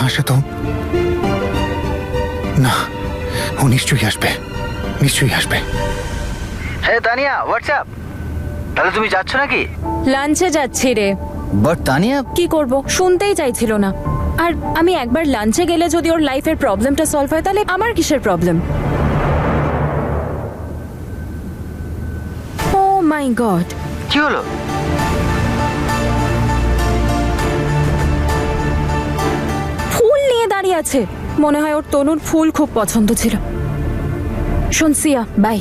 আসে তো? না, ও নিশ্চয়ই আসবে, নিশ্চয়ই আসবে। হ্যাঁ তানিয়া, হোয়াটসঅ্যাপ? তাহলে তুমি যাচ্ছ নাকি? লাঞ্চে যাচ্ছি রে। বাট তানিয়া, কি করব, শুনতেই চাইছিল না। আর আমি একবার লাঞ্চে গেলে যদি ওর লাইফের প্রবলেমটা সলভ হয় তাহলে আমার কিসের প্রবলেম? ও মাই গড, কি হলো? ফুল নিয়ে দাঁড়িয়ে আছে। মনে হয় ওর তনুর ফুল খুব পছন্দ ছিল। শোন সিয়া, বাই।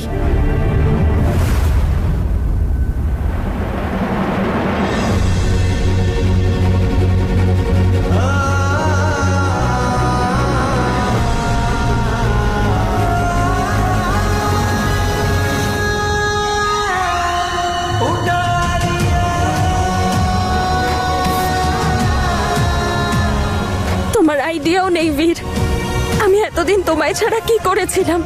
তোমার আইডিয়াও নেই বীর, আমি এতদিন তোমায় ছাড়া কি করেছিলাম।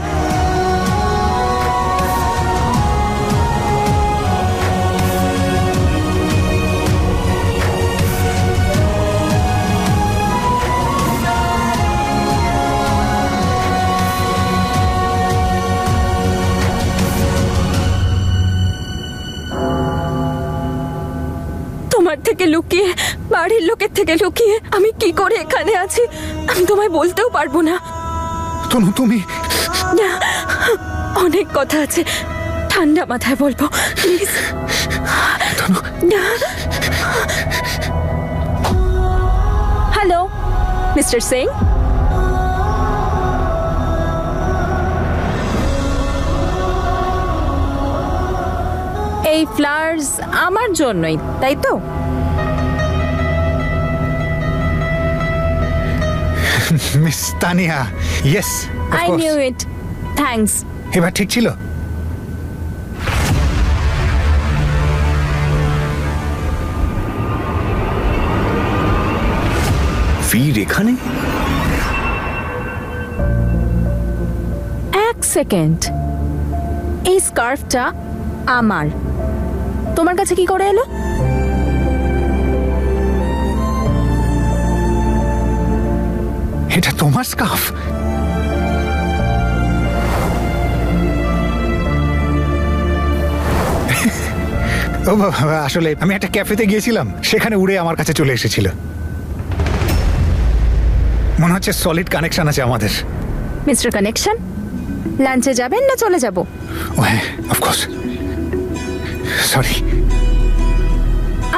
তোমার থেকে লুকিয়ে, বাড়ির লোকের থেকে লুকিয়ে আমি কি করে এখানে আছি আমি তোমায় বলতেও পারবো না। তনু, তুমি না, অনেক কথা আছে, ঠান্ডা মাথায় বলবো প্লিজ। হ্যালো মিস্টার সিং, এই ফ্লাওয়ার্স আমার জন্যই, তাই তো? Miss Tania, yes of I course. Knew it, thanks. এবার ঠিক ছিল? বীর এখানে? এক সেকেন্ড, এই স্কার্ফটা আমার, তোমার কাছে কি করে এলো? এটা তোমার স্কার্ফ? ও বাবা, আসলে আমি একটা ক্যাফেতে গিয়েছিলাম, সেখানে উড়ে আমার কাছে চলে এসেছিল। মনে হচ্ছে সলিড কানেকশন আছে আমাদের। মিস্টার কানেকশন, লাঞ্চে যাবেন না চলে যাব? ও হ্যাঁ, অফকোর্স, সরি।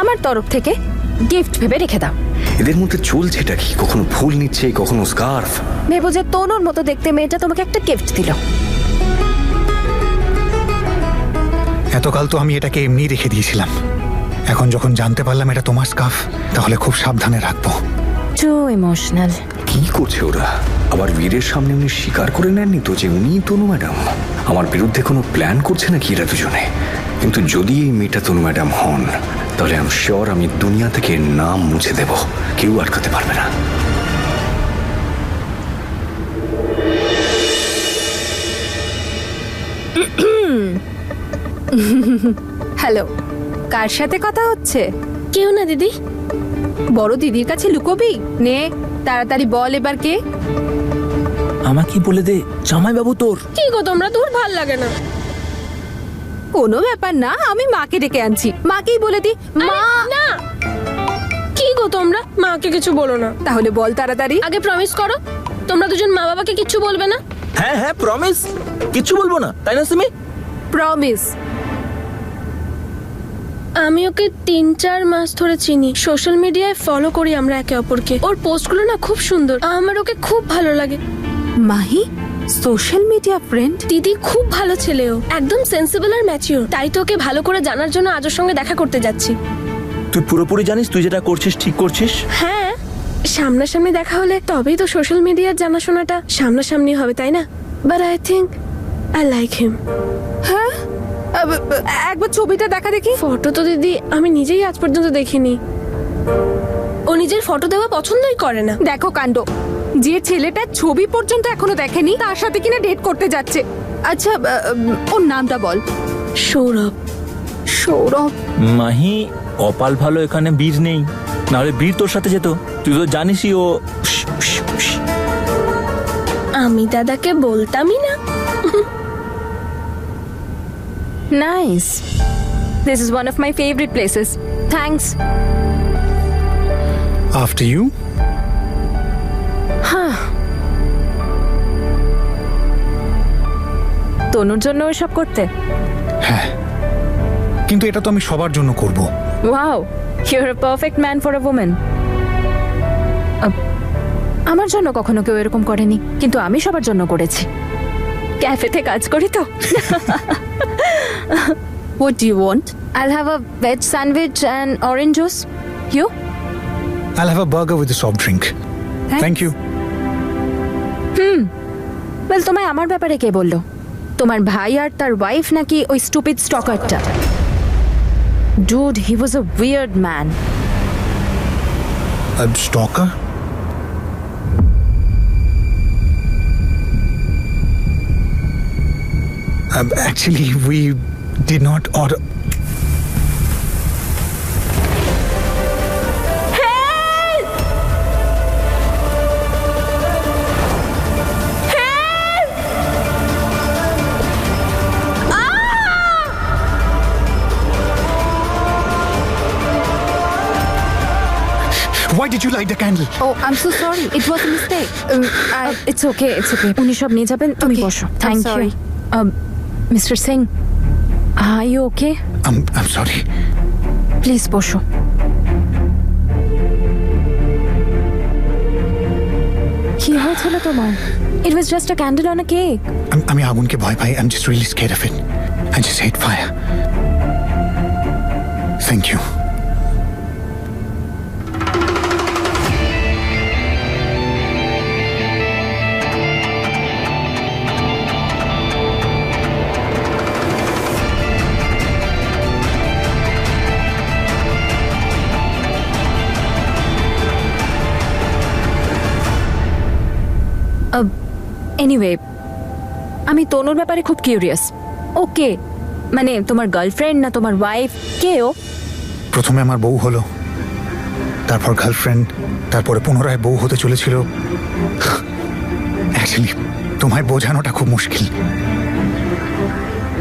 আমার তরফ থেকে গিফট ভেবে রেখে দাও। এদের মধ্যে চলছেটা কি? কখনো ফুল নিচ্ছে, কখনো স্কার্ফ। ভেবো যে তনুর মতো দেখতে মেয়েটা তোমাকে একটা গিফট দিল। এতকাল তো আমি এটাকে এমনি রেখে দিয়েছিলাম, এখন যখন জানতে পারলাম এটা তোমার স্কার্ফ, তাহলে খুব সাবধানে রাখবো। Too emotional. কি করছে ওরা? আবার বীরের সামনে উনি স্বীকার করে নেননি তো যে উনিই তনু ম্যাডাম? আমার বিরুদ্ধে কোনো প্ল্যান করছে নাকি এরা দুজনে? কিন্তু যদি এই মেয়েটা তনু ম্যাডাম হন, তাহলে আই এম শিওর আমি দুনিয়া থেকে নাম মুছে দেব, কেউ আটকাতে পারবে না। হ্যালো, কার সাথে কথা হচ্ছে? কেউ না দিদি। বড় দিদির কাছে লুকোবি? নে তাড়াতাড়ি বল এবার কে? আমাকে বলে দে, জামাইবাবু তোর। কি গো তোমরা, তোর ভাল লাগে না? কোনো ব্যাপার না, আমি মাকে ডেকে আনছি, মাকেই বলে দি। মা না, কি গো তোমরা, মাকে কিছু বলো না। তাহলে বল তাড়াতাড়ি। আগে প্রমিস করো তোমরা দুজন মা বাবাকে কিচ্ছু বলবে না। হ্যাঁ হ্যাঁ, প্রমিস, কিচ্ছু বলবো না, তাই না সিমি? প্রমিস। আমি ওকে 3-4 মাস ধরে চিনি, সোশ্যাল মিডিয়ায় ফলো করি আমরা একে অপরকে। ওর পোস্টগুলো না খুব সুন্দর, আমার ওকে খুব ভালো লাগে। Mahi social media friend? দিদি খুব ভালো ছেলে, ও একদম সেন্সিবল আর ম্যাচিওর। তাই তো ওকে ভালো করে জানার জন্য আজ ওর সঙ্গে দেখা করতে যাচ্ছি। তুই পুরোপুরি জানিস তুই যেটা করছিস ঠিক করছিস? হ্যাঁ, সামনাসামনি দেখা হলে তবেই তো সোশ্যাল মিডিয়ার জানাশোনাটা সামনাসামনি হবে, তাই না? But I think I like him. হ্যাঁ, একবার ছবিটা দেখা দেখি। ফটো তো দিদি আমি নিজেই আজ পর্যন্ত দেখিনি। ও নিজের ফটো দেওয়া পছন্দই করে না। দেখো কাণ্ড, যে ছেলেটা ছবি পর্যন্ত এখনো দেখেনি তার সাথে কিনা ডেট করতে যাচ্ছে। আচ্ছা, ওর নামটা বল। সৌরভ। সৌরভ? মাহি, কপাল ভালো এখানে বীর নেই, নাহলে বীর তোর সাথে যেত। তুই তো জানিসই ও। আমি দাদাকে বলতামই না। Nice. This is one of my favorite places. Thanks. After you. তনুর জন্য এসব করতে? হ্যাঁ, কিন্তু এটা তো আমি সবার জন্য করব। Wow, you're a perfect man for a woman. আমার জন্য কখনো কেউ এরকম করেনি, কিন্তু আমি সবার জন্য করেছি। ক্যাফেতে কাজ করি তো। What do you want? I'll have a veg sandwich and orange juice. You? I'll have a burger with a soft drink. Thank you. Well, তোমায় আমার ব্যাপারে কে বললো? তোমার ভাই আর তার ওয়াইফ নাকি ওই stupid স্টকারটা? Dude, he was a weird man. A stalker? Actually, we did not order. Why did you light the candle? Oh, I'm so sorry. It was a mistake. It's okay, it's okay. উনি সব নিয়ে যাবেন, তুমি Okay, বসো। I'm Thank you. sorry. Mr. Singh, are you okay? I'm sorry. Please বসো। কি হয়েছিল তোমার? It was just a candle on a cake. আমি আগুনকে ভয় পাই. I'm just really scared of it. I just hate fire. Thank you. Anyway, আমি তনুর ব্যাপারে খুব কিউরিয়াস। ওকে, মানে তোমার গার্লফ্রেন্ড না তোমার ওয়াইফ, কেও? প্রথমে আমার বউ হলো, তারপর গার্লফ্রেন্ড, তারপরে পুনরায় বউ হতে চলেছিল। অ্যাকচুয়ালি তোমায় বোঝানোটা খুব মুশকিল।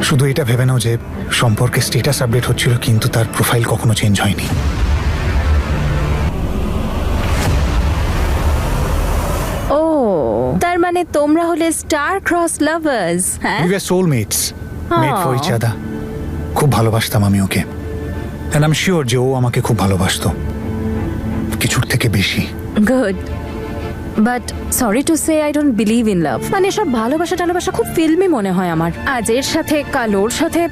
শুধু এটা ভেবে নাও যে সম্পর্কে স্ট্যাটাস আপডেট হচ্ছিল, কিন্তু তার প্রোফাইল কখনো চেঞ্জ হয়নি। ও, তার মানে তোমরা হলে স্টার ক্রস লাভার্স, হ্যাঁ? We were soulmates, made for each other. খুব ভালোবাসতাম আমি ওকে, and I'm sure যে ও আমাকে খুব ভালোবাসতো, কিছুর থেকে বেশি। Good, but sorry to say I don't believe in love. মানে সব ভালোবাসা টালোবাসা খুব ফিল্মি মনে হয় আমার। আজ এর সাথে কাল ওর সাথে,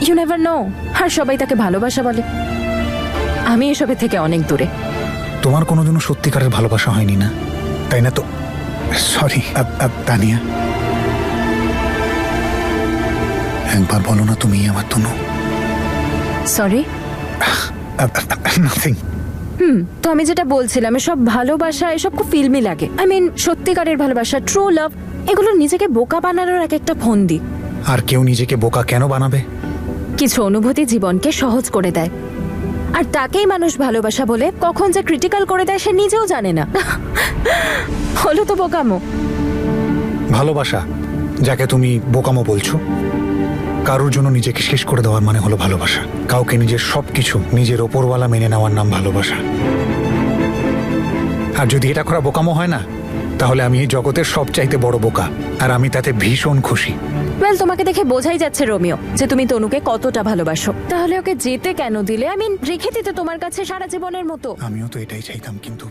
ইউ নেভার নো। আর সবাই তাকে ভালোবাসা বলে। আমি এসবের থেকে অনেক দূরে। তোমার কোনোদিনও সত্যিকারের ভালোবাসা হয়নি না, তাই না? তো সরি তানিয়া, একবার বলো না তুমি আমার তনু। সরি। নাথিং। তো আমি যেটা বলছিলাম, এসব ভালোবাসা এসব খুব ফিল্মি লাগে। আই মিন সত্যিকারের ভালোবাসা, ট্রু লাভ, এগুলো নিজেকে বোকা বানানোর এক একটা ফন্দি। আর কেউ নিজেকে বোকা কেন বানাবে? কিছু অনুভূতি জীবনকে সহজ করে দেয়, আর তাকেই মানুষ ভালোবাসা বলে। কখন যে ক্রিটিক্যাল করে দেয় সে নিজেও জানে না। হলো তো বোকামো। ভালোবাসা, যাকে তুমি বোকামো বলছো, কারোর জন্য নিজেকে শেষ করে দেওয়ার মানে হলো ভালোবাসা। কাউকে নিজের সবকিছু নিজের ওপরওয়ালা মেনে নেওয়ার নাম ভালোবাসা। আর যদি এটা করা বোকামো হয় না, তাহলে আমি এই জগতের সবচাইতে বড় বোকা, আর আমি তাতে ভীষণ খুশি। ওয়েল, তোমাকে দেখে বোঝাই যাচ্ছে রোমিও যে তুমি তনুকে কতটা ভালোবাসো। তাহলে ওকে যেতে কেন দিলে? আই মিন রেখে দিতে তোমার কাছে সারা জীবনের মতো। আমিও তো এটাই চাইতাম, কিন্তু